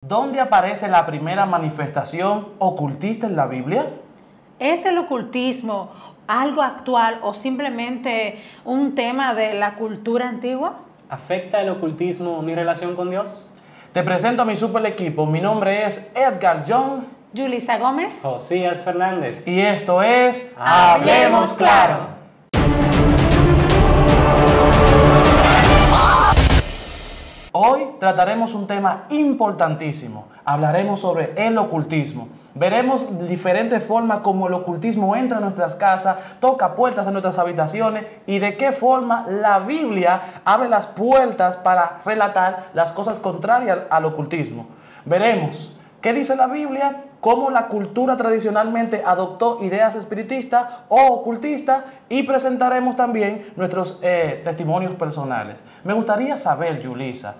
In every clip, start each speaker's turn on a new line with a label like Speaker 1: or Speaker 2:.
Speaker 1: ¿Dónde aparece la primera manifestación ocultista en la Biblia?
Speaker 2: ¿Es el ocultismo algo actual o simplemente un tema de la cultura antigua?
Speaker 3: ¿Afecta el ocultismo mi relación con Dios?
Speaker 1: Te presento a mi super equipo. Mi nombre es Edgar John.
Speaker 2: Yulisa Gómez.
Speaker 3: Josías Fernández.
Speaker 1: Y esto es
Speaker 2: Hablemos Claro.
Speaker 1: Hoy trataremos un tema importantísimo. Hablaremos sobre el ocultismo. Veremos diferentes formas como el ocultismo entra en nuestras casas, toca puertas en nuestras habitaciones y de qué forma la Biblia abre las puertas para relatar las cosas contrarias al ocultismo. Veremos qué dice la Biblia, cómo la cultura tradicionalmente adoptó ideas espiritistas o ocultistas y presentaremos también nuestros testimonios personales. Me gustaría saber, Yulisa,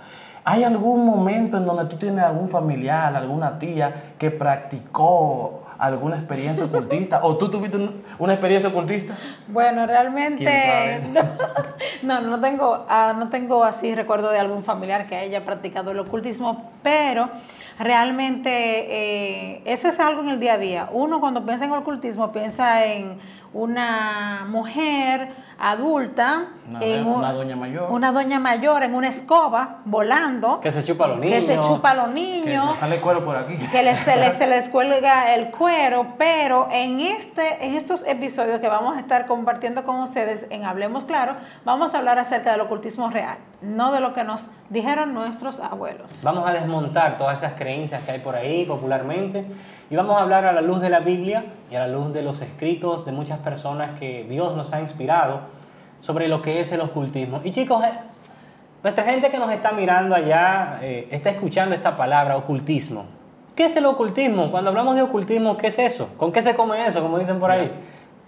Speaker 1: ¿hay algún momento en donde tú tienes algún familiar, alguna tía que practicó alguna experiencia ocultista? ¿O tú tuviste una experiencia ocultista?
Speaker 2: Bueno, realmente
Speaker 1: ¿Quién sabe?
Speaker 2: no tengo así recuerdo de algún familiar que haya practicado el ocultismo, pero realmente eso es algo en el día a día. Uno cuando piensa en ocultismo piensa en una mujer adulta,
Speaker 1: Una doña mayor.
Speaker 2: Una doña mayor en una escoba volando.
Speaker 3: Que se chupa a los niños.
Speaker 2: Que se chupa a los
Speaker 1: Que
Speaker 2: niños.
Speaker 1: se sale cuero por aquí.
Speaker 2: Que se les cuelga el cuero, pero en estos episodios que vamos a estar compartiendo con ustedes en Hablemos Claro, vamos a hablar acerca del ocultismo real, no de lo que nos dijeron nuestros abuelos.
Speaker 3: Vamos a desmontar todas esas creencias que hay por ahí popularmente y vamos a hablar a la luz de la Biblia y a la luz de los escritos de muchas personas que Dios nos ha inspirado sobre lo que es el ocultismo. Y chicos, nuestra gente que nos está mirando allá está escuchando esta palabra, ocultismo. ¿Qué es el ocultismo? Cuando hablamos de ocultismo, ¿qué es eso? ¿Con qué se come eso, como dicen por ahí?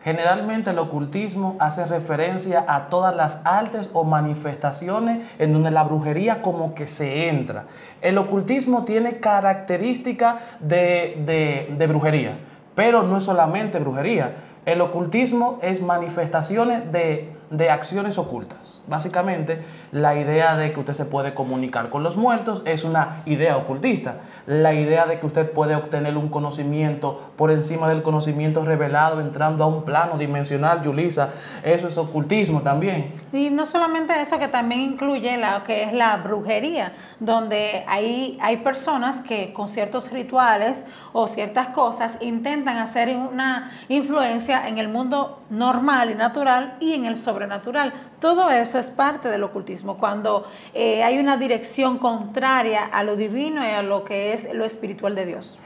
Speaker 1: Generalmente el ocultismo hace referencia a todas las artes o manifestaciones en donde la brujería como que se entra. El ocultismo tiene características de brujería, pero no es solamente brujería. El ocultismo es manifestaciones de acciones ocultas. Básicamente, la idea de que usted se puede comunicar con los muertos es una idea ocultista. La idea de que usted puede obtener un conocimiento por encima del conocimiento revelado, entrando a un plano dimensional, Yulisa, eso es ocultismo también.
Speaker 2: Y no solamente eso, que también incluye lo que es la brujería, donde hay personas que con ciertos rituales o ciertas cosas intentan hacer una influencia en el mundo normal y natural y en el sobrenatural. Todo eso es parte del ocultismo, cuando hay una dirección contraria a lo divino y a lo que es lo espiritual de Dios.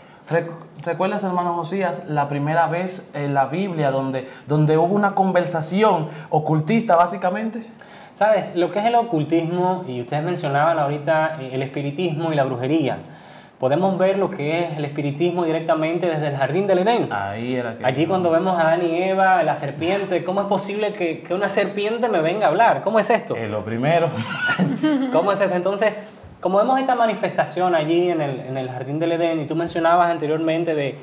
Speaker 1: ¿Recuerdas, hermano Josías, la primera vez en la Biblia donde hubo una conversación ocultista básicamente?
Speaker 3: ¿Sabes? Lo que es el ocultismo, y ustedes mencionaban ahorita el espiritismo y la brujería. Podemos ver lo que es el espiritismo directamente desde el jardín del Edén.
Speaker 1: Ahí era que...
Speaker 3: Allí cuando vemos a Adán y Eva, la serpiente, ¿cómo es posible que una serpiente me venga a hablar? ¿Cómo es esto?
Speaker 1: Es lo primero.
Speaker 3: ¿Cómo es esto? Entonces, como vemos esta manifestación allí en el jardín del Edén, y tú mencionabas anteriormente de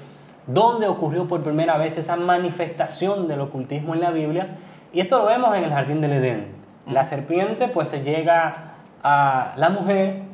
Speaker 3: dónde ocurrió por primera vez esa manifestación del ocultismo en la Biblia, y esto lo vemos en el jardín del Edén. La serpiente pues se llega a la mujer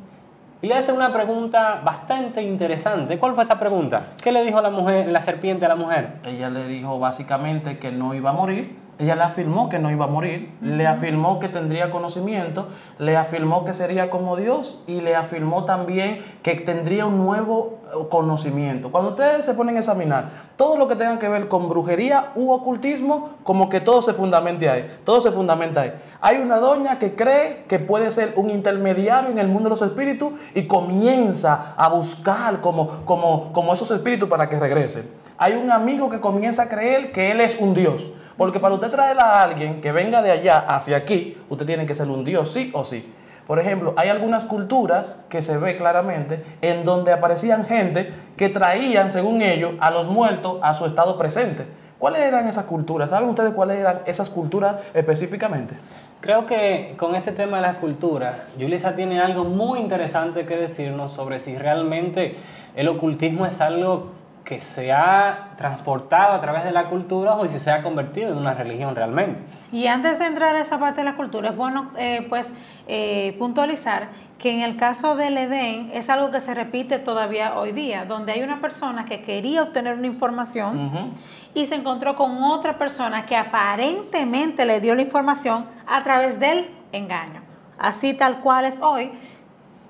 Speaker 3: y le hace una pregunta bastante interesante. ¿Cuál fue esa pregunta? ¿Qué le dijo la serpiente a la mujer?
Speaker 1: Ella le dijo básicamente que no iba a morir. Ella le afirmó que no iba a morir, le afirmó que tendría conocimiento, le afirmó que sería como Dios y le afirmó también que tendría un nuevo conocimiento. Cuando ustedes se ponen a examinar todo lo que tenga que ver con brujería u ocultismo, como que todo se fundamenta ahí. Todo se fundamenta ahí. Hay una doña que cree que puede ser un intermediario en el mundo de los espíritus y comienza a buscar como esos espíritus para que regresen. Hay un amigo que comienza a creer que él es un Dios. Porque para usted traer a alguien que venga de allá hacia aquí, usted tiene que ser un Dios, sí o sí. Por ejemplo, hay algunas culturas que se ve claramente en donde aparecían gente que traían, según ellos, a los muertos a su estado presente. ¿Cuáles eran esas culturas? ¿Saben ustedes cuáles eran esas culturas específicamente?
Speaker 3: Creo que con este tema de las culturas, Yulisa tiene algo muy interesante que decirnos sobre si realmente el ocultismo es algo que se ha transportado a través de la cultura o si se ha convertido en una religión realmente.
Speaker 2: Y antes de entrar a esa parte de la cultura, es bueno puntualizar que en el caso del Edén es algo que se repite todavía hoy día, donde hay una persona que quería obtener una información y se encontró con otra persona que aparentemente le dio la información a través del engaño. Así tal cual es hoy,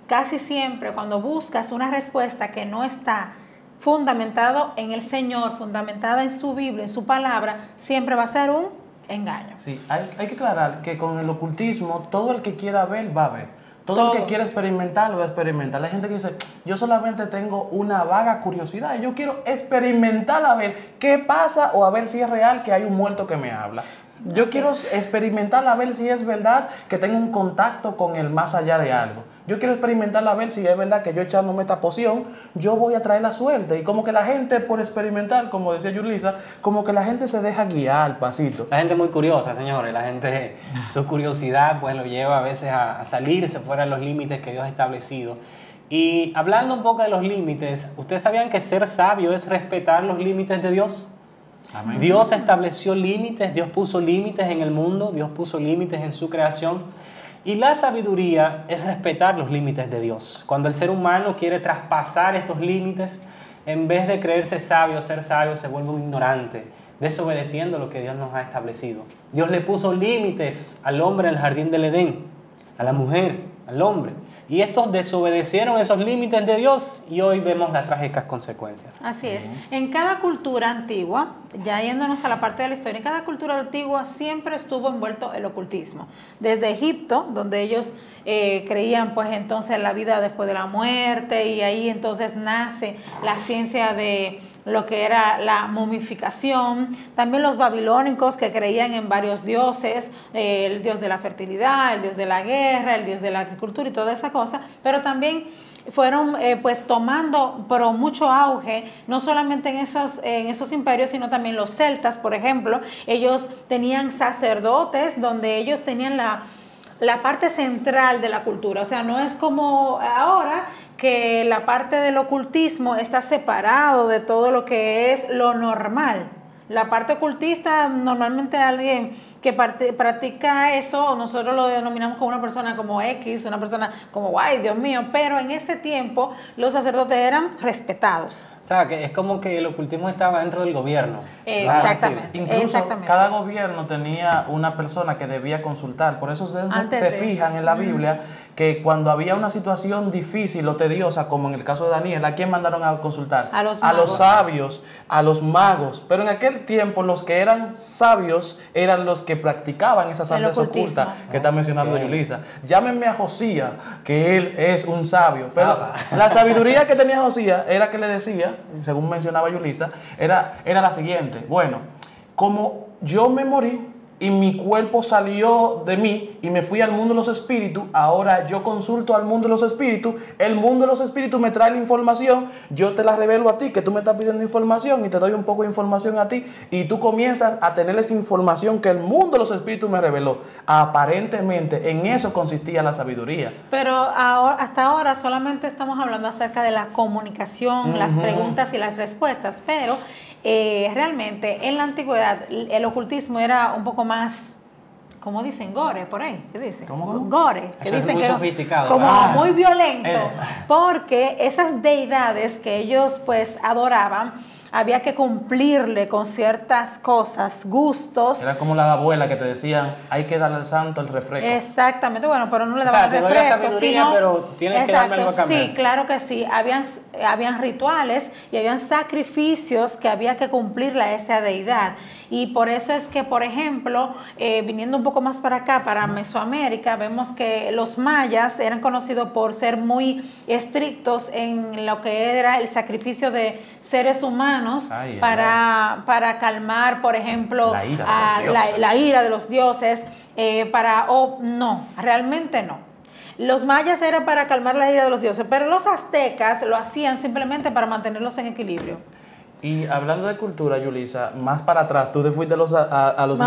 Speaker 2: casi siempre cuando buscas una respuesta que no está fundamentado en el Señor, fundamentada en su Biblia, en su palabra, siempre va a ser un engaño.
Speaker 1: Sí, hay que aclarar que con el ocultismo todo el que quiera ver va a ver. Todo el que quiera experimentar lo va a experimentar. Hay gente que dice, yo solamente tengo una vaga curiosidad y yo quiero experimentar a ver qué pasa o a ver si es real que hay un muerto que me habla. Yo quiero experimentar a ver si es verdad que tengo un contacto con el más allá de algo. Yo quiero experimentar a ver si es verdad que yo echándome esta poción, yo voy a traer la suerte. Y como que la gente por experimentar, como decía Yulisa, como que la gente se deja guiar pasito.
Speaker 3: La gente es muy curiosa, señores. La gente, su curiosidad pues lo lleva a veces a salirse fuera de los límites que Dios ha establecido. Y hablando un poco de los límites, ¿ustedes sabían que ser sabio es respetar los límites de Dios?
Speaker 1: Amén.
Speaker 3: Dios estableció límites, Dios puso límites en el mundo, Dios puso límites en su creación. Y la sabiduría es respetar los límites de Dios. Cuando el ser humano quiere traspasar estos límites, en vez de creerse sabio, ser sabio, se vuelve un ignorante, desobedeciendo lo que Dios nos ha establecido. Dios le puso límites al hombre en el jardín del Edén, a la mujer, al hombre. Y estos desobedecieron esos límites de Dios y hoy vemos las trágicas consecuencias.
Speaker 2: Así es. En cada cultura antigua, ya yéndonos a la parte de la historia, en cada cultura antigua siempre estuvo envuelto el ocultismo. Desde Egipto, donde ellos creían pues entonces en la vida después de la muerte, y ahí entonces nace la ciencia de lo que era la momificación. También los babilónicos, que creían en varios dioses, el dios de la fertilidad, el dios de la guerra, el dios de la agricultura y toda esa cosa, pero también fueron pues tomando pero mucho auge, no solamente en esos imperios, sino también los celtas, por ejemplo. Ellos tenían sacerdotes donde ellos tenían la parte central de la cultura. O sea, no es como ahora que la parte del ocultismo está separado de todo lo que es lo normal. La parte ocultista, normalmente alguien que practica eso, nosotros lo denominamos como una persona como X, una persona como Y, Dios mío, pero en ese tiempo los sacerdotes eran respetados.
Speaker 3: O sea, que es como que el ocultismo estaba dentro del gobierno.
Speaker 2: Exactamente.
Speaker 1: Sí. Incluso
Speaker 2: Exactamente.
Speaker 1: cada gobierno tenía una persona que debía consultar. Por eso se fijan en la Biblia que cuando había una situación difícil o tediosa, como en el caso de Daniel, ¿a quién mandaron a consultar?
Speaker 2: A los
Speaker 1: sabios, a los magos. Pero en aquel tiempo los que eran sabios eran los que practicaban esas artes ocultas que está mencionando Yulisa. Llámenme a Josías, que él es un sabio. Pero la sabiduría que tenía Josías era que le decía, según mencionaba Yulisa, era la siguiente: bueno, como yo me morí y mi cuerpo salió de mí y me fui al mundo de los espíritus, ahora yo consulto al mundo de los espíritus, el mundo de los espíritus me trae la información, yo te la revelo a ti, que tú me estás pidiendo información, y te doy un poco de información a ti, y tú comienzas a tener esa información que el mundo de los espíritus me reveló. Aparentemente en eso consistía la sabiduría.
Speaker 2: Pero hasta ahora solamente estamos hablando acerca de la comunicación, las preguntas y las respuestas, pero realmente en la antigüedad el ocultismo era un poco más, como dicen, gore, por ahí, ¿qué dicen?
Speaker 1: ¿Cómo?
Speaker 2: Gore, que
Speaker 3: Eso es
Speaker 2: dicen
Speaker 3: muy
Speaker 2: que
Speaker 3: sofisticado.
Speaker 2: como muy violento, porque esas deidades que ellos pues adoraban, había que cumplirle con ciertas cosas, gustos.
Speaker 1: Era como la abuela que te decían, hay que darle al santo el refresco.
Speaker 2: Exactamente, bueno, pero no le daban
Speaker 3: te doy la
Speaker 2: refresco,
Speaker 3: sabiduría,
Speaker 2: sino,
Speaker 3: pero tienes que darme algo a cambio.
Speaker 2: Sí, claro que sí. Habían rituales y habían sacrificios que había que cumplirle a esa deidad. Y por eso es que, por ejemplo, viniendo un poco más para acá, para Mesoamérica, vemos que los mayas eran conocidos por ser muy estrictos en lo que era el sacrificio de seres humanos para calmar, por ejemplo, la ira de los dioses. No, realmente no. Los mayas era para calmar la ira de los dioses, pero los aztecas lo hacían simplemente para mantenerlos en equilibrio.
Speaker 1: Y hablando de cultura, Yulisa, más para atrás, tú te fuiste a los mayas, a los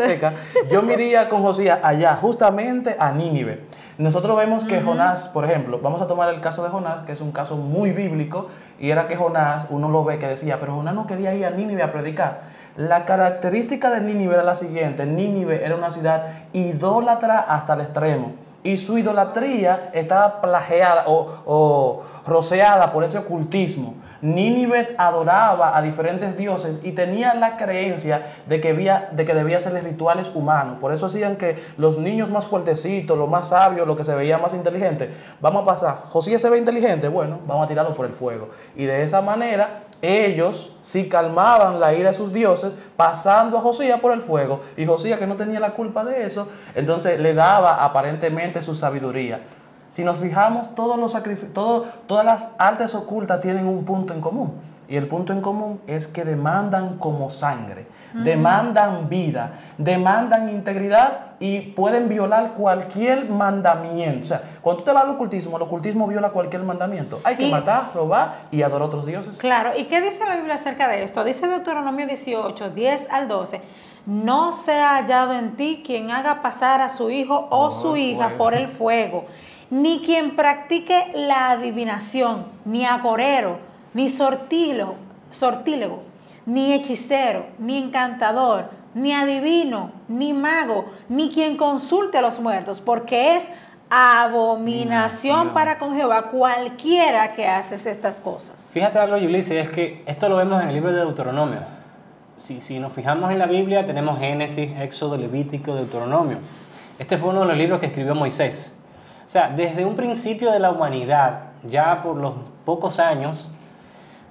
Speaker 1: aztecas. Yo me iría con Josías allá, justamente a Nínive. Nosotros vemos que Jonás, por ejemplo, vamos a tomar el caso de Jonás, que es un caso muy bíblico, y era que Jonás, uno lo ve que decía, pero Jonás no quería ir a Nínive a predicar. La característica de Nínive era la siguiente: Nínive era una ciudad idólatra hasta el extremo. Y su idolatría estaba plagiada o roceada por ese ocultismo. Nínive adoraba a diferentes dioses y tenía la creencia de que debía hacerles rituales humanos. Por eso hacían que los niños más fuertecitos, los más sabios, los que se veían más inteligentes, vamos a pasar, Josías se ve inteligente, bueno, vamos a tirarlo por el fuego. Y de esa manera ellos sí calmaban la ira de sus dioses pasando a Josías por el fuego, y Josías, que no tenía la culpa de eso, entonces le daba aparentemente su sabiduría. Si nos fijamos, todas las artes ocultas tienen un punto en común, y el punto en común es que demandan como sangre, demandan vida, demandan integridad y pueden violar cualquier mandamiento. O sea, cuando tú te vas al ocultismo, el ocultismo viola cualquier mandamiento. Hay que matar, robar y adorar a otros dioses.
Speaker 2: Claro, ¿y qué dice la Biblia acerca de esto? Dice Deuteronomio 18, 10 al 12. No sea hallado en ti quien haga pasar a su hijo o su hija por el fuego, ni quien practique la adivinación, ni agorero, ni sortílego, ni hechicero, ni encantador, ni adivino, ni mago, ni quien consulte a los muertos, porque es abominación para con Jehová cualquiera que hace estas cosas.
Speaker 3: Fíjate algo, Ulises, es que esto lo vemos en el libro de Deuteronomio. Si nos fijamos en la Biblia, tenemos Génesis, Éxodo, Levítico, Deuteronomio. Este fue uno de los libros que escribió Moisés. O sea, desde un principio de la humanidad, ya por los pocos años,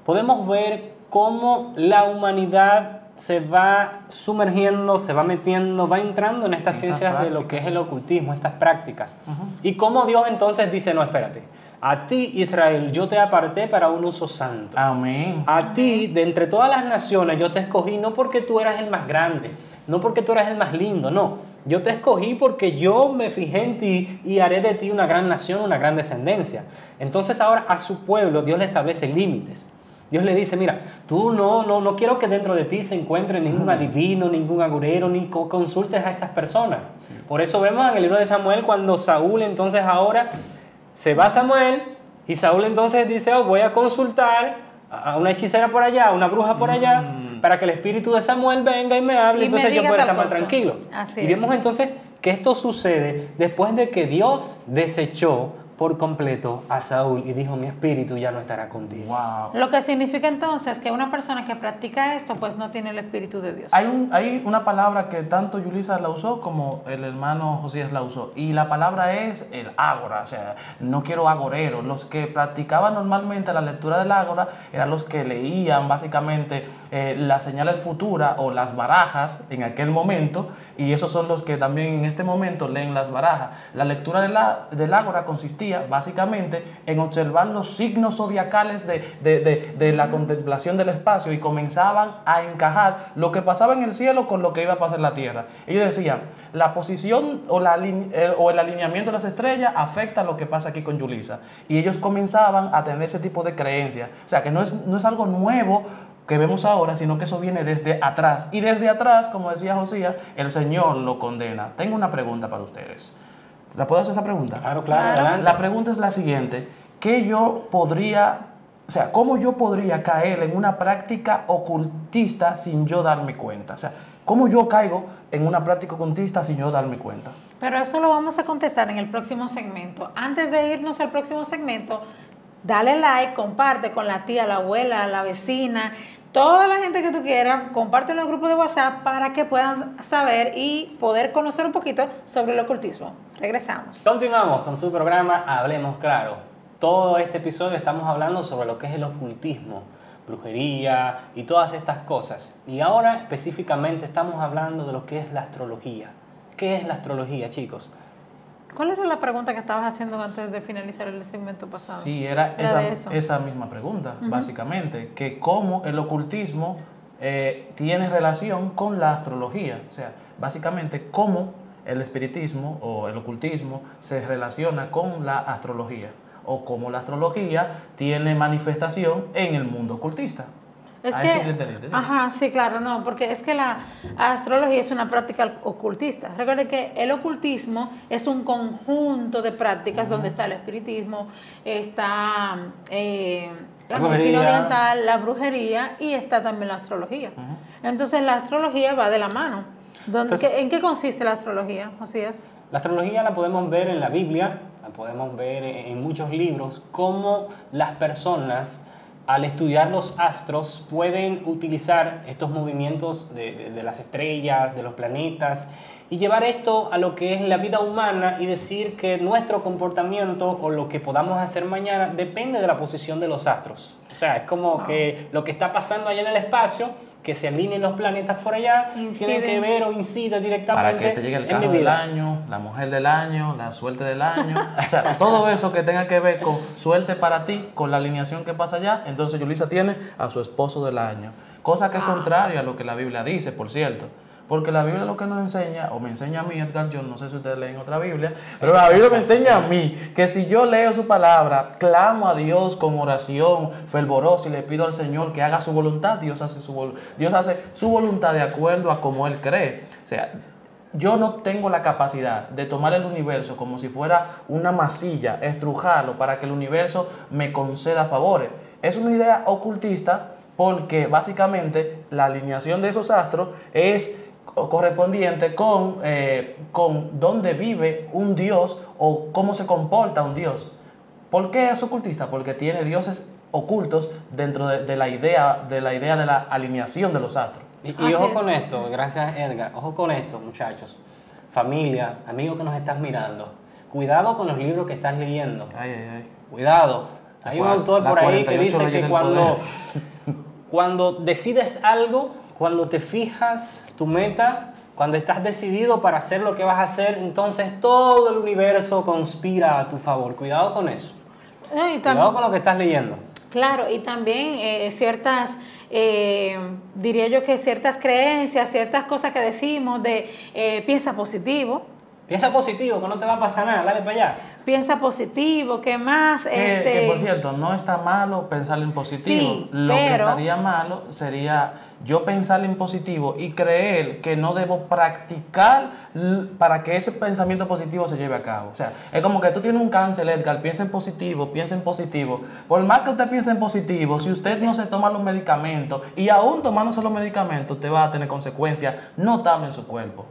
Speaker 3: podemos ver cómo la humanidad se va sumergiendo, se va metiendo, va entrando en estas ciencias de lo que es el ocultismo, estas prácticas. Y cómo Dios entonces dice, no, espérate, a ti, Israel, yo te aparté para un uso santo.
Speaker 1: Amén.
Speaker 3: A ti, de entre todas las naciones, yo te escogí no porque tú eras el más grande, no porque tú eras el más lindo, no. Yo te escogí porque yo me fijé en ti y haré de ti una gran nación, una gran descendencia. Entonces ahora a su pueblo Dios le establece límites. Dios le dice, mira, tú no quiero que dentro de ti se encuentre ningún adivino, ningún agorero, ni consultes a estas personas. Sí. Por eso vemos en el libro de Samuel cuando Saúl entonces ahora se va a Samuel y Saúl entonces dice, voy a consultar a una hechicera por allá, a una bruja por allá, para que el espíritu de Samuel venga y me hable, y entonces yo pueda estar más tranquilo. Y vemos entonces que esto sucede después de que Dios desechó por completo a Saúl y dijo, mi espíritu ya no estará contigo.
Speaker 1: Wow.
Speaker 2: Lo que significa entonces que una persona que practica esto pues no tiene el espíritu de Dios.
Speaker 1: Hay una palabra que tanto Yulisa la usó como el hermano Josías la usó, y la palabra es el ágora. O sea, no quiero agoreros. Los que practicaban normalmente la lectura del ágora eran los que leían básicamente las señales futuras o las barajas en aquel momento, y esos son los que también en este momento leen las barajas. La lectura del ágora consistía básicamente en observar los signos zodiacales de la contemplación del espacio, y comenzaban a encajar lo que pasaba en el cielo con lo que iba a pasar en la tierra. Ellos decían, la posición o el alineamiento de las estrellas afecta lo que pasa aquí con Yulisa, y ellos comenzaban a tener ese tipo de creencias. O sea, que no es algo nuevo que vemos ahora, sino que eso viene desde atrás, y desde atrás, como decía Josías, el Señor lo condena. Tengo una pregunta para ustedes. ¿La puedo hacer esa pregunta?
Speaker 3: Claro, claro.
Speaker 1: La pregunta es la siguiente: ¿cómo yo podría caer en una práctica ocultista sin yo darme cuenta? O sea, ¿cómo yo caigo en una práctica ocultista sin yo darme cuenta?
Speaker 2: Pero eso lo vamos a contestar en el próximo segmento. Antes de irnos al próximo segmento, dale like, comparte con la tía, la abuela, la vecina, toda la gente que tú quieras, compártelo en el grupo de WhatsApp para que puedan saber y poder conocer un poquito sobre el ocultismo. Regresamos.
Speaker 3: Continuamos con su programa Hablemos Claro. Todo este episodio estamos hablando sobre lo que es el ocultismo, brujería y todas estas cosas. Y ahora específicamente estamos hablando de lo que es la astrología. ¿Qué es la astrología, chicos?
Speaker 2: ¿Cuál era la pregunta que estabas haciendo antes de finalizar el segmento pasado?
Speaker 1: Sí, era esa misma pregunta, básicamente, que cómo el ocultismo tiene relación con la astrología. O sea, básicamente cómo el espiritismo o el ocultismo se relaciona con la astrología, o cómo la astrología tiene manifestación en el mundo ocultista.
Speaker 2: Es
Speaker 1: A
Speaker 2: que,
Speaker 1: ese cliente, sí.
Speaker 2: ajá, sí, claro, no, porque es que la astrología es una práctica ocultista. Recuerden que el ocultismo es un conjunto de prácticas donde está el espiritismo, está la medicina
Speaker 3: brujería.
Speaker 2: oriental, la brujería y está también la astrología. Entonces la astrología va de la mano.
Speaker 3: Entonces-
Speaker 2: ¿En qué consiste la astrología, Josías?
Speaker 3: La astrología la podemos ver en la Biblia, la podemos ver en muchos libros, cómo las personas al estudiar los astros pueden utilizar estos movimientos de las estrellas, de los planetas, y llevar esto a lo que es la vida humana y decir que nuestro comportamiento o lo que podamos hacer mañana depende de la posición de los astros. O sea, es como que lo que está pasando allá en el espacio, que se alineen los planetas por allá, tiene que ver o incide directamente
Speaker 1: Para que te llegue el
Speaker 3: en
Speaker 1: carro
Speaker 3: mi
Speaker 1: del
Speaker 3: vida.
Speaker 1: año, la mujer del año, la suerte del año. O sea, todo eso que tenga que ver con suerte para ti, con la alineación que pasa allá. Entonces Yulisa tiene a su esposo del año. Cosa que es contraria a lo que la Biblia dice, por cierto. Porque la Biblia lo que nos enseña, o me enseña a mí, Edgar, yo no sé si ustedes leen otra Biblia, pero la Biblia me enseña a mí que si yo leo su palabra, clamo a Dios con oración fervorosa y le pido al Señor que haga su voluntad, Dios hace su voluntad de acuerdo a como Él cree. O sea, yo no tengo la capacidad de tomar el universo como si fuera una masilla, estrujarlo para que el universo me conceda favores. Es una idea ocultista porque básicamente la alineación de esos astros es correspondiente con dónde vive un Dios o cómo se comporta un Dios. ¿Por qué es ocultista? Porque tiene dioses ocultos dentro de la idea de la alineación de los astros.
Speaker 3: Y ojo con esto, gracias Edgar, ojo con esto muchachos, familia, amigos que nos estás mirando, cuidado con los libros que estás leyendo,
Speaker 1: Ay, ay, ay.
Speaker 3: cuidado, hay un autor por ahí que dice que cuando decides algo, cuando te fijas tu meta, cuando estás decidido para hacer lo que vas a hacer, entonces todo el universo conspira a tu favor, cuidado con eso,
Speaker 2: No, y
Speaker 3: cuidado con lo que estás leyendo.
Speaker 2: Claro, y también ciertas, diría yo que ciertas creencias, ciertas cosas que decimos de piensa positivo.
Speaker 3: Piensa positivo, que no te va a pasar nada, dale para allá.
Speaker 2: Piensa positivo, ¿qué más?
Speaker 1: Que por cierto, no está malo pensar en positivo.
Speaker 2: Sí,
Speaker 1: Lo que
Speaker 2: pero
Speaker 1: estaría malo sería yo pensar en positivo y creer que no debo practicar para que ese pensamiento positivo se lleve a cabo. O sea, es como que tú tienes un cáncer, Edgar, piensa en positivo, piensa en positivo. Por más que usted piense en positivo, si usted no se toma los medicamentos y aún tomándose los medicamentos, usted va a tener consecuencias notables en su cuerpo.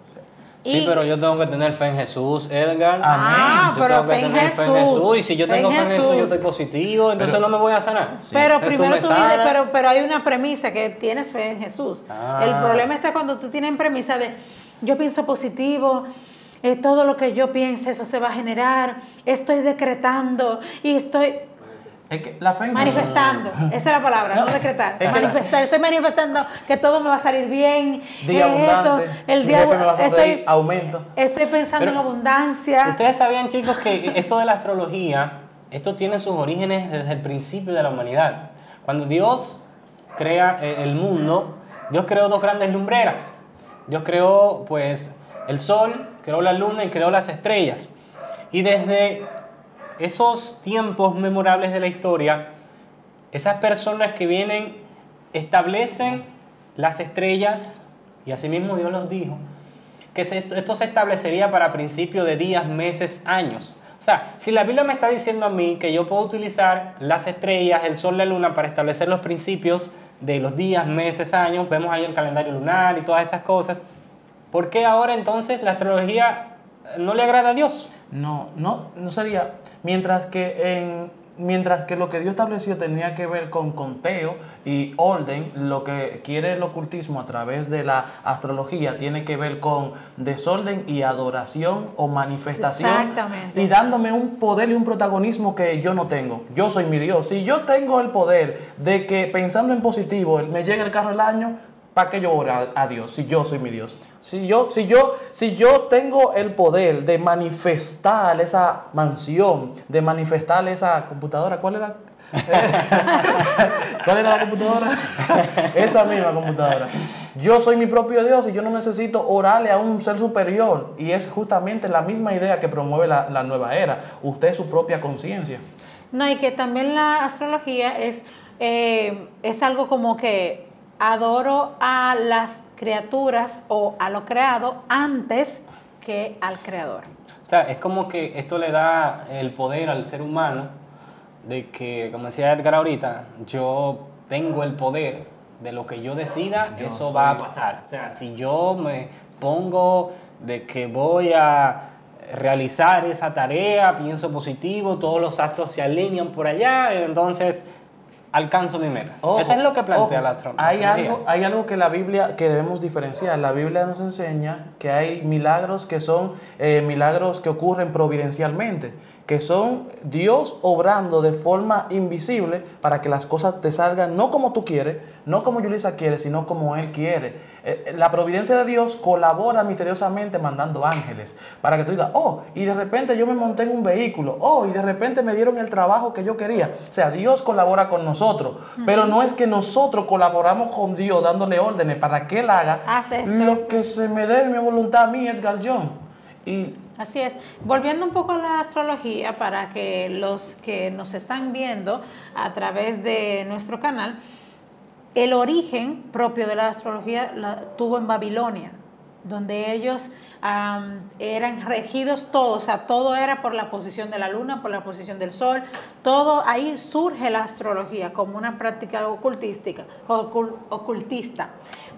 Speaker 3: Sí, pero yo tengo que tener fe en Jesús, Edgar.
Speaker 1: Amén.
Speaker 3: Yo
Speaker 2: Pero
Speaker 3: tengo que tener fe en Jesús. Y si yo tengo fe en Jesús, yo estoy positivo, entonces no me voy a sanar.
Speaker 1: Sí.
Speaker 2: Pero
Speaker 3: Jesús
Speaker 2: primero
Speaker 3: me
Speaker 2: tú
Speaker 3: sana.
Speaker 2: dices, pero hay una premisa que tienes fe en Jesús.
Speaker 3: Ah.
Speaker 2: El problema está cuando tú tienes premisa de yo pienso positivo, todo lo que yo piense, eso se va a generar, estoy decretando y estoy
Speaker 1: Es que la fe en
Speaker 2: manifestando. Esa es la palabra, no decretar.
Speaker 1: Es que
Speaker 2: Manifestar, estoy manifestando que todo me va a salir bien.
Speaker 1: día abundante,
Speaker 2: el
Speaker 1: mi
Speaker 2: día
Speaker 1: jefe me va a sonreír, aumento.
Speaker 2: Estoy pensando
Speaker 3: Pero
Speaker 2: en abundancia.
Speaker 3: Ustedes sabían, chicos, que esto de la astrología, esto tiene sus orígenes desde el principio de la humanidad. Cuando Dios crea el mundo, Dios creó dos grandes lumbreras. Dios creó, pues, el sol, creó la luna y creó las estrellas. Y desde esos tiempos memorables de la historia, esas personas que vienen establecen las estrellas, y asimismo Dios los dijo, que esto se establecería para principios de días, meses, años. O sea, si la Biblia me está diciendo a mí que yo puedo utilizar las estrellas, el sol, la luna para establecer los principios de los días, meses, años, vemos ahí el calendario lunar y todas esas cosas, ¿por qué ahora entonces la astrología no le agrada a Dios?
Speaker 1: No sería. Mientras que lo que Dios estableció tenía que ver con conteo y orden, lo que quiere el ocultismo a través de la astrología tiene que ver con desorden y adoración o manifestación.
Speaker 2: Exactamente.
Speaker 1: Y dándome un poder y un protagonismo que yo no tengo. Yo soy mi Dios. Si yo tengo el poder de que pensando en positivo me llegue el carro del año, ¿para qué yo oro a Dios si yo soy mi Dios? Si yo tengo el poder de manifestar esa mansión, de manifestar esa computadora, ¿cuál era? ¿Cuál era la computadora? Esa misma computadora. Yo soy mi propio Dios y yo no necesito orarle a un ser superior. Y es justamente la misma idea que promueve la nueva era. Usted es su propia conciencia.
Speaker 2: No, y que también la astrología es es algo como que adoro a las criaturas o a lo creado antes que al creador.
Speaker 3: O sea, es como que esto le da el poder al ser humano de que, como decía Edgar ahorita, yo tengo el poder de lo que yo decida, eso va a pasar. O sea, si yo me pongo de que voy a realizar esa tarea, pienso positivo, todos los astros se alinean por allá, y entonces alcanzo mi meta.
Speaker 1: Ojo,
Speaker 3: eso es lo que plantea
Speaker 1: ojo,
Speaker 3: la astronomía.
Speaker 1: Hay algo que la Biblia, que debemos diferenciar. La Biblia nos enseña que hay milagros que son milagros que ocurren providencialmente, que son Dios obrando de forma invisible para que las cosas te salgan no como tú quieres, no como Yulisa quiere, sino como Él quiere. La providencia de Dios colabora misteriosamente mandando ángeles para que tú digas, oh, y de repente yo me monté en un vehículo, oh, y de repente me dieron el trabajo que yo quería. O sea, Dios colabora con nosotros, pero no es que nosotros colaboramos con Dios dándole órdenes para que Él haga lo que se me dé mi voluntad a mí, Edgar John.
Speaker 2: Así es. Volviendo un poco a la astrología, para que los que nos están viendo a través de nuestro canal, el origen propio de la astrología tuvo en Babilonia, donde ellos eran regidos todos, o sea, todo era por la posición de la luna, por la posición del sol, todo, ahí surge la astrología como una práctica ocultista.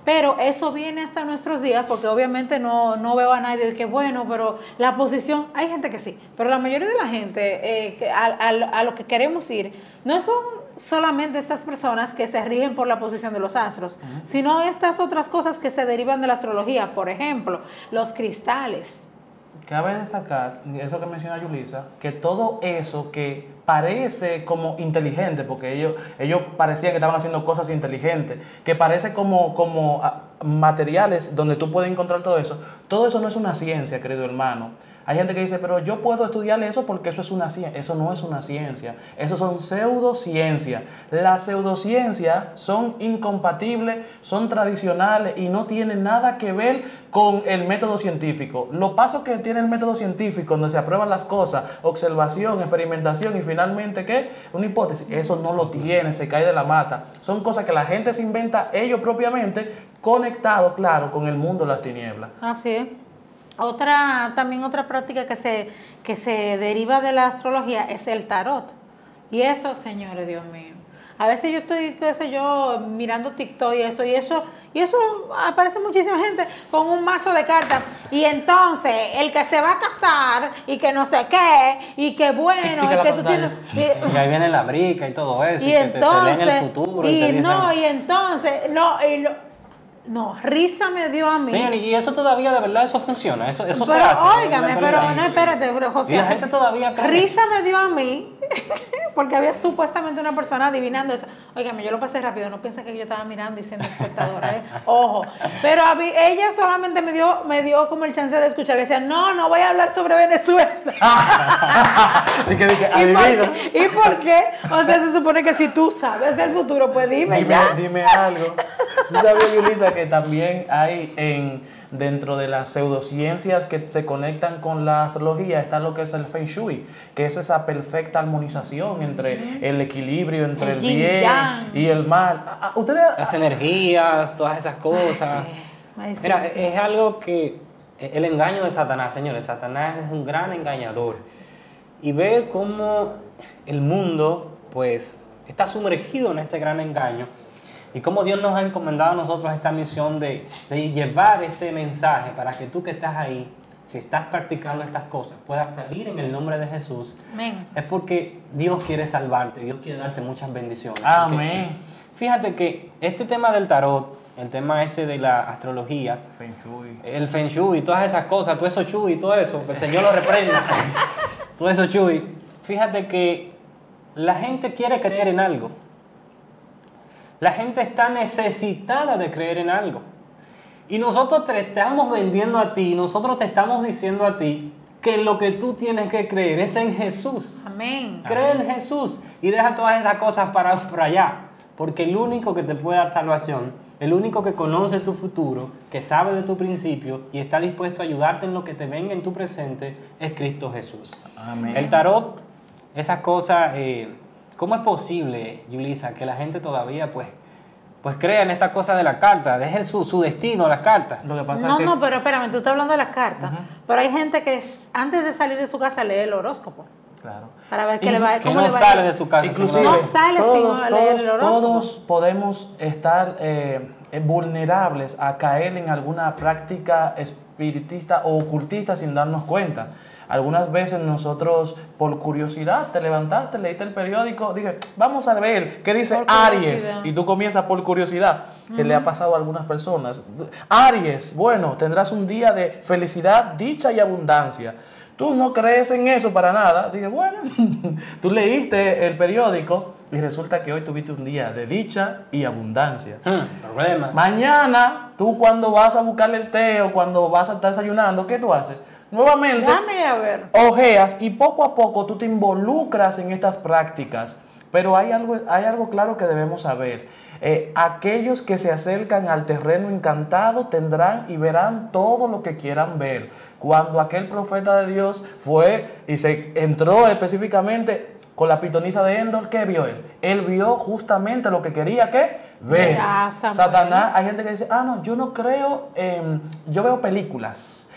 Speaker 2: Pero eso viene hasta nuestros días, porque obviamente no veo a nadie de que, bueno, pero la posición, hay gente que sí, pero la mayoría de la gente a lo que queremos ir, no son solamente estas personas que se rigen por la posición de los astros, sino estas otras cosas que se derivan de la astrología, por ejemplo, los cristales.
Speaker 1: Cabe destacar, eso que menciona Yulisa, que todo eso que parece como inteligente, porque ellos parecían que estaban haciendo cosas inteligentes, que parece como materiales donde tú puedes encontrar todo eso no es una ciencia, querido hermano. Hay gente que dice, pero yo puedo estudiar eso porque eso es una ciencia. Eso no es una ciencia. Eso son pseudociencias. Las pseudociencias son incompatibles, son tradicionales y no tienen nada que ver con el método científico. Los pasos que tiene el método científico, donde se aprueban las cosas, observación, experimentación y finalmente, ¿qué? Una hipótesis. Eso no lo tiene, se cae de la mata. Son cosas que la gente se inventa ellos propiamente, conectado, claro, con el mundo de las tinieblas.
Speaker 2: Así es. También otra práctica que se deriva de la astrología es el tarot. Y eso, señores, Dios mío. A veces yo estoy, qué sé yo, mirando TikTok y eso aparece muchísima gente con un mazo de cartas. Y entonces, el que se va a casar y que no sé qué, y que bueno, y que tú tienes.
Speaker 3: Y ahí viene la brica y todo eso, y
Speaker 2: entonces,
Speaker 3: te leen el futuro. Y te dicen,
Speaker 2: No, risa me dio a mí.
Speaker 3: Señor, y eso todavía de verdad eso funciona, eso
Speaker 2: pero,
Speaker 3: se hace.
Speaker 2: Óigame, pero no, espérate, pero José.
Speaker 3: Y la gente todavía cree.
Speaker 2: Risa me dio a mí, porque había supuestamente una persona adivinando eso. Óigame, yo lo pasé rápido, no piensa que yo estaba mirando y siendo espectadora, ojo. Pero ella solamente me dio como el chance de escuchar, que decía, no voy a hablar sobre Venezuela. ¿Y por qué? O sea, se supone que si tú sabes el futuro, pues dime
Speaker 1: algo. ¿Tú sabías, Yulisa, que también hay dentro de las pseudociencias que se conectan con la astrología está lo que es el Feng Shui, que es esa perfecta armonización entre el equilibrio, entre el bien y el mal?
Speaker 3: Las energías, todas esas cosas. Mira, es algo que el engaño de Satanás, señores, Satanás es un gran engañador. Y ver cómo el mundo, pues, está sumergido en este gran engaño. Y cómo Dios nos ha encomendado a nosotros esta misión de llevar este mensaje para que tú que estás ahí, si estás practicando estas cosas, puedas salir en el nombre de Jesús.
Speaker 2: Amén.
Speaker 3: Es porque Dios quiere salvarte, Dios quiere darte muchas bendiciones.
Speaker 1: Amén.
Speaker 3: Fíjate que este tema del tarot, el tema de la astrología, el Feng Shui, todas esas cosas, todo eso Shui, todo eso, que el Señor lo reprenda, todo eso Shui. Fíjate que la gente quiere creer en algo. La gente está necesitada de creer en algo. Y nosotros te estamos vendiendo a ti, nosotros te estamos diciendo a ti que lo que tú tienes que creer es en Jesús.
Speaker 2: Amén.
Speaker 3: Cree en Jesús y deja todas esas cosas para allá. Porque el único que te puede dar salvación, el único que conoce tu futuro, que sabe de tu principio y está dispuesto a ayudarte en lo que te venga en tu presente, es Cristo Jesús.
Speaker 1: Amén.
Speaker 3: El tarot, esas cosas... ¿Cómo es posible, Yulisa, que la gente todavía pues crea en esta cosa de la carta, dejen su destino a las cartas?
Speaker 1: Lo que pasa
Speaker 2: No,
Speaker 1: es que...
Speaker 2: no, pero espérame, tú estás hablando de las cartas. Pero hay gente que antes de salir de su casa lee el horóscopo.
Speaker 1: Claro.
Speaker 2: Para ver qué le va,
Speaker 3: Que
Speaker 2: cómo
Speaker 3: no
Speaker 2: le va a
Speaker 3: sale
Speaker 2: ir.
Speaker 3: de su casa.
Speaker 1: Inclusive,
Speaker 2: No sale
Speaker 1: todos,
Speaker 2: sin leer el horóscopo.
Speaker 1: todos podemos estar vulnerables a caer en alguna práctica espiritista o ocultista sin darnos cuenta. Algunas veces nosotros, por curiosidad, te levantaste, leíste el periódico, dije, vamos a ver qué dice
Speaker 2: Por
Speaker 1: Aries.
Speaker 2: curiosidad.
Speaker 1: Y tú comienzas por curiosidad, que le ha pasado a algunas personas. Aries, bueno, tendrás un día de felicidad, dicha y abundancia. Tú no crees en eso para nada. Dije, bueno, tú leíste el periódico y resulta que hoy tuviste un día de dicha y abundancia.
Speaker 3: Problema.
Speaker 1: Mañana, tú cuando vas a buscarle el té o cuando vas a estar desayunando, ¿qué tú haces? Nuevamente,
Speaker 2: Déjame a ver.
Speaker 1: ojeas y poco a poco tú te involucras en estas prácticas. Pero hay algo claro que debemos saber. Aquellos que se acercan al terreno encantado tendrán y verán todo lo que quieran ver. Cuando aquel profeta de Dios fue y se entró específicamente con la pitonisa de Endor, ¿qué vio él? Él vio justamente lo que quería que ver.
Speaker 2: Ya,
Speaker 1: Satanás, hay gente que dice, no, yo no creo yo veo películas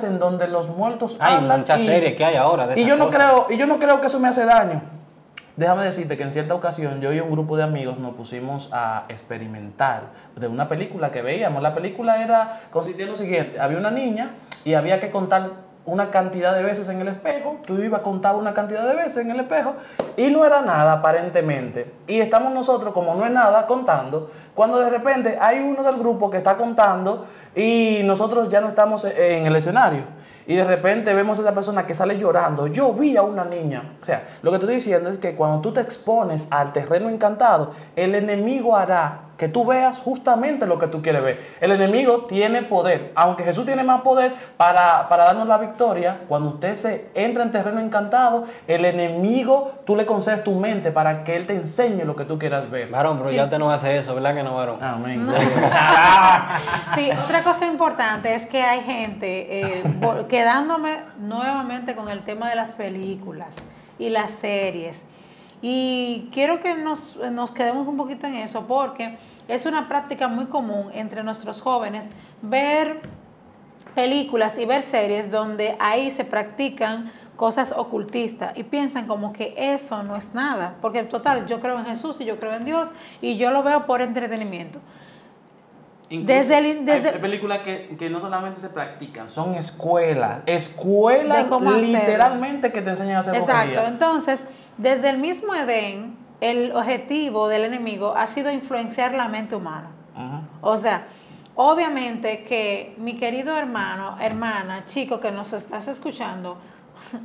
Speaker 1: en donde los muertos
Speaker 3: Hay
Speaker 1: hablan
Speaker 3: muchas series que hay ahora de
Speaker 1: y
Speaker 3: esas
Speaker 1: yo no
Speaker 3: cosas.
Speaker 1: creo que eso me hace daño. Déjame decirte que en cierta ocasión yo y un grupo de amigos nos pusimos a experimentar de una película que veíamos. La película consistía en lo siguiente: había una niña y había que contar una cantidad de veces en el espejo. Tú ibas a contar una cantidad de veces en el espejo y no era nada aparentemente. Y estamos nosotros, como no es nada, contando, cuando de repente hay uno del grupo que está contando y nosotros ya no estamos en el escenario. Y de repente vemos a esa persona que sale llorando. Yo vi a una niña. O sea, lo que te estoy diciendo es que cuando tú te expones al terreno encantado, el enemigo hará que tú veas justamente lo que tú quieres ver. El enemigo tiene poder. Aunque Jesús tiene más poder para darnos la victoria, cuando usted se entra en terreno encantado, el enemigo, tú le concedes tu mente para que él te enseñe lo que tú quieras ver.
Speaker 3: Varón, pero
Speaker 2: Sí.
Speaker 3: ya usted no hace eso, ¿verdad que no, varón?
Speaker 1: Amén.
Speaker 2: Sí, otra cosa importante es que hay gente, quedándome nuevamente con el tema de las películas y las series. Y quiero que nos quedemos un poquito en eso porque es una práctica muy común entre nuestros jóvenes ver películas y ver series donde ahí se practican cosas ocultistas y piensan como que eso no es nada, porque total, yo creo en Jesús y yo creo en Dios y yo lo veo por entretenimiento.
Speaker 1: Incluso
Speaker 2: Hay
Speaker 1: hay películas que no solamente se practican, son escuelas
Speaker 2: De cómo
Speaker 1: literalmente que te enseñan a hacer
Speaker 2: Exacto,
Speaker 1: brujería.
Speaker 2: entonces, desde el mismo Edén, el objetivo del enemigo ha sido influenciar la mente humana. O sea, obviamente que mi querido hermano, hermana, chico que nos estás escuchando,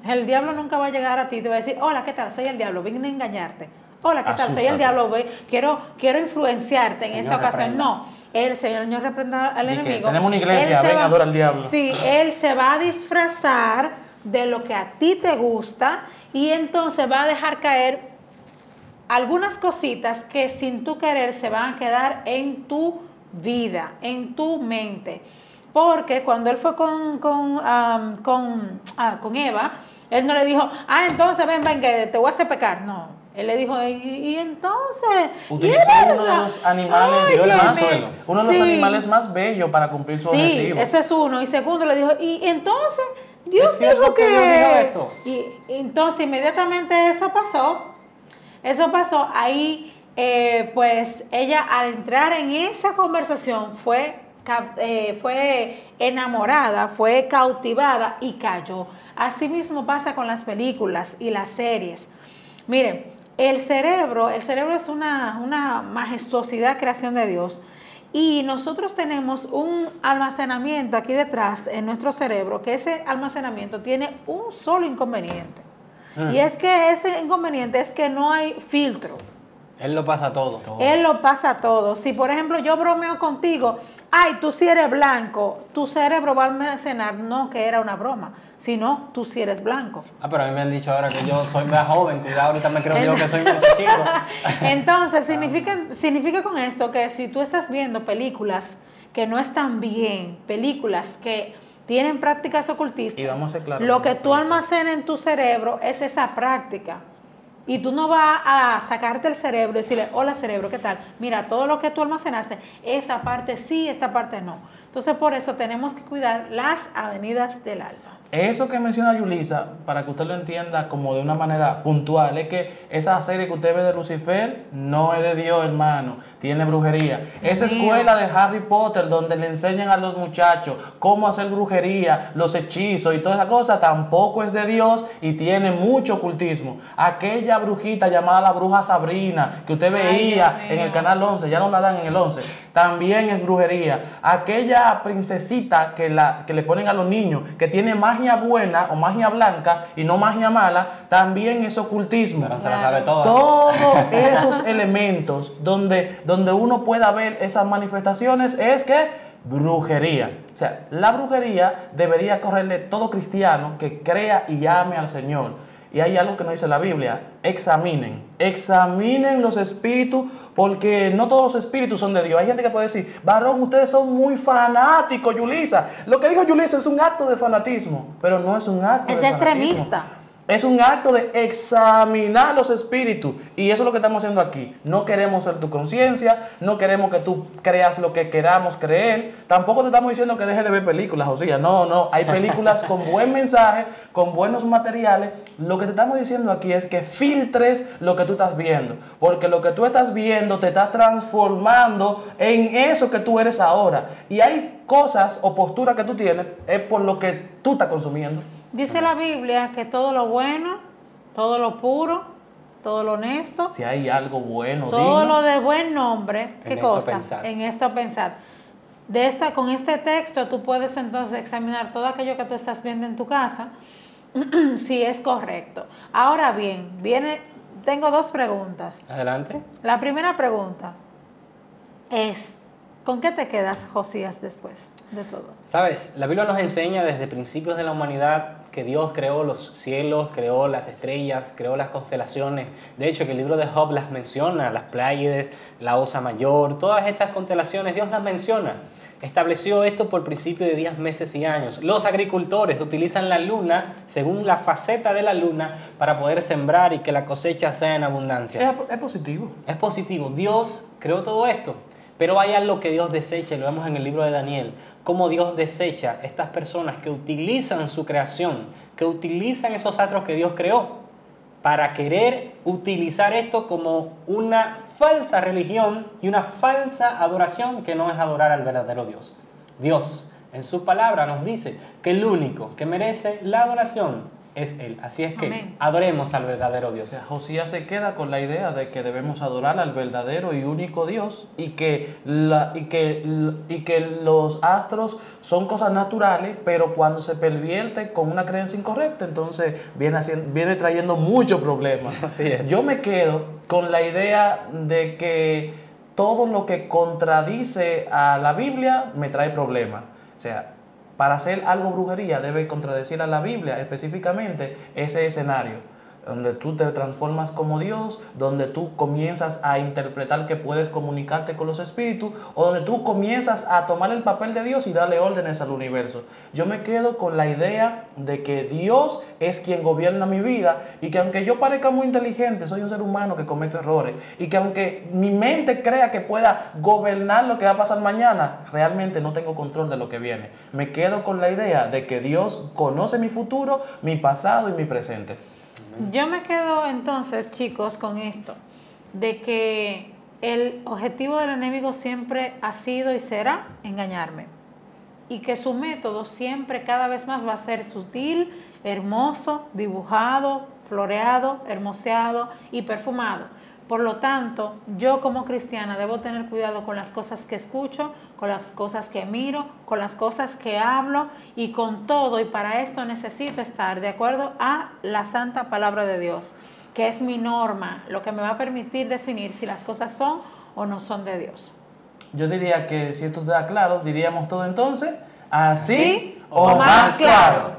Speaker 2: el diablo nunca va a llegar a ti y te va a decir, hola, ¿qué tal? Soy el diablo, vine a engañarte. Hola, ¿qué tal? Soy el
Speaker 1: Asústate.
Speaker 2: diablo, quiero influenciarte en
Speaker 3: Señor,
Speaker 2: esta ocasión.
Speaker 3: reprenda.
Speaker 2: No, el Señor reprenda al
Speaker 1: Di que
Speaker 2: enemigo.
Speaker 1: tenemos una iglesia,
Speaker 2: Él se
Speaker 1: ven,
Speaker 2: va-
Speaker 1: adora al diablo.
Speaker 2: Sí, él se va a disfrazar de lo que a ti te gusta y entonces va a dejar caer algunas cositas que sin tu querer se van a quedar en tu vida, en tu mente. Porque cuando él fue con Eva, él no le dijo, entonces ven, que te voy a hacer pecar. No, él le dijo, y entonces...
Speaker 1: Utilizó
Speaker 2: ¿y
Speaker 1: uno de
Speaker 2: verdad?
Speaker 1: los animales,
Speaker 2: Ay,
Speaker 3: Dios
Speaker 2: Dios
Speaker 3: mío.
Speaker 2: mío.
Speaker 1: uno de los
Speaker 2: Sí.
Speaker 1: animales más bellos para cumplir su
Speaker 2: Sí,
Speaker 1: objetivo.
Speaker 2: eso es uno. Y segundo le dijo, y entonces Dios
Speaker 3: ¿Es cierto
Speaker 2: dijo
Speaker 3: que Dios dijo esto?
Speaker 2: Y entonces inmediatamente eso pasó, ahí pues ella al entrar en esa conversación fue enamorada, fue cautivada y cayó. Así mismo pasa con las películas y las series. Miren, el cerebro es una majestuosidad creación de Dios. Y nosotros tenemos un almacenamiento aquí detrás en nuestro cerebro, que ese almacenamiento tiene un solo inconveniente. Y es que ese inconveniente es que no hay filtro.
Speaker 3: Él lo pasa todo.
Speaker 2: Él lo pasa todo. Si, por ejemplo, yo bromeo contigo, tú si eres blanco, tu cerebro va a almacenar no que era una broma, sino tú si eres blanco.
Speaker 3: Pero a mí me han dicho ahora que yo soy más joven, cuidado, ahorita me creo yo que soy muchachito.
Speaker 2: Entonces, significa con esto que si tú estás viendo películas que no están bien, películas que tienen prácticas ocultistas,
Speaker 1: Y vamos a ser claros
Speaker 2: lo
Speaker 1: con
Speaker 2: que
Speaker 1: esa
Speaker 2: tú
Speaker 1: parte.
Speaker 2: almacenas en tu cerebro es esa práctica. Y tú no vas a sacarte el cerebro y decirle, hola cerebro, ¿qué tal? Mira, todo lo que tú almacenaste, esa parte sí, esta parte no. Entonces, por eso tenemos que cuidar las avenidas del alma.
Speaker 1: Eso que menciona Yulisa, para que usted lo entienda como de una manera puntual, es que esa serie que usted ve de Lucifer no es de Dios, hermano, tiene brujería. Esa escuela de Harry Potter donde le enseñan a los muchachos cómo hacer brujería, los hechizos y toda esa cosa, tampoco es de Dios y tiene mucho ocultismo. Aquella brujita llamada la bruja Sabrina, que usted veía en el canal 11, ya no la dan en el 11, también es brujería. Aquella princesita que le ponen a los niños, que tiene magia buena o magia blanca y no magia mala, también es ocultismo.
Speaker 3: Pero se la sabe toda.
Speaker 1: Todos esos elementos donde uno pueda ver esas manifestaciones es que brujería. O sea, la brujería debería correrle todo cristiano que crea y ame al Señor. Y hay algo que nos dice la Biblia: examinen los espíritus, porque no todos los espíritus son de Dios. Hay gente que puede decir, varón, ustedes son muy fanáticos, Yulisa. Lo que dijo Yulisa es un acto de fanatismo, pero no es un acto de fanatismo.
Speaker 2: Es extremista.
Speaker 1: Es un acto de examinar los espíritus. Y eso es lo que estamos haciendo aquí. No queremos ser tu conciencia, no queremos que tú creas lo que queramos creer. Tampoco te estamos diciendo que dejes de ver películas, o sea, no. Hay películas con buen mensaje, con buenos materiales. Lo que te estamos diciendo aquí es que filtres lo que tú estás viendo. Porque lo que tú estás viendo te está transformando en eso que tú eres ahora. Y hay cosas o posturas que tú tienes, es por lo que tú estás consumiendo.
Speaker 2: Dice la Biblia que todo lo bueno, todo lo puro, todo lo honesto,
Speaker 1: si hay algo bueno,
Speaker 2: todo
Speaker 1: digno,
Speaker 2: lo de buen nombre, ¿qué
Speaker 3: en
Speaker 2: cosa?
Speaker 3: Esto pensad.
Speaker 2: En esto pensad. Con este texto tú puedes entonces examinar todo aquello que tú estás viendo en tu casa, si es correcto. Ahora bien, tengo dos preguntas.
Speaker 3: Adelante.
Speaker 2: La primera pregunta es, ¿con qué te quedas, Josías, después de todo?
Speaker 3: Sabes, la Biblia nos enseña desde principios de la humanidad que Dios creó los cielos, creó las estrellas, creó las constelaciones. De hecho, que el libro de Job las menciona, las Pléyades, la Osa Mayor, todas estas constelaciones, Dios las menciona. Estableció esto por principio de días, meses y años. Los agricultores utilizan la luna, según la faceta de la luna, para poder sembrar y que la cosecha sea en abundancia.
Speaker 1: es positivo.
Speaker 3: Es positivo. Dios creó todo esto. Pero hay algo que Dios desecha, y lo vemos en el libro de Daniel, cómo Dios desecha estas personas que utilizan su creación, que utilizan esos astros que Dios creó, para querer utilizar esto como una falsa religión y una falsa adoración que no es adorar al verdadero Dios. Dios, en su palabra, nos dice que el único que merece la adoración es Él. Así es que
Speaker 2: Amén.
Speaker 3: Adoremos al verdadero Dios.
Speaker 1: O sea, Josías se queda con la idea de que debemos adorar al verdadero y único Dios y que los astros son cosas naturales, pero cuando se pervierte con una creencia incorrecta, entonces viene trayendo muchos problemas.
Speaker 3: Así es.
Speaker 1: Yo me quedo con la idea de que todo lo que contradice a la Biblia me trae problemas. O sea, para hacer algo brujería debe contradecir a la Biblia, específicamente ese escenario donde tú te transformas como Dios, donde tú comienzas a interpretar que puedes comunicarte con los espíritus, o donde tú comienzas a tomar el papel de Dios y darle órdenes al universo. Yo me quedo con la idea de que Dios es quien gobierna mi vida y que aunque yo parezca muy inteligente, soy un ser humano que comete errores, y que aunque mi mente crea que pueda gobernar lo que va a pasar mañana, realmente no tengo control de lo que viene. Me quedo con la idea de que Dios conoce mi futuro, mi pasado y mi presente.
Speaker 2: Yo me quedo entonces, chicos, con esto, de que el objetivo del enemigo siempre ha sido y será engañarme, y que su método siempre cada vez más va a ser sutil, hermoso, dibujado, floreado, hermoseado y perfumado. Por lo tanto, yo como cristiana debo tener cuidado con las cosas que escucho, con las cosas que miro, con las cosas que hablo y con todo. Y para esto necesito estar de acuerdo a la santa palabra de Dios, que es mi norma, lo que me va a permitir definir si las cosas son o no son de Dios.
Speaker 1: Yo diría que si esto está claro, diríamos todo entonces, así
Speaker 2: ¿Sí
Speaker 1: o más claro.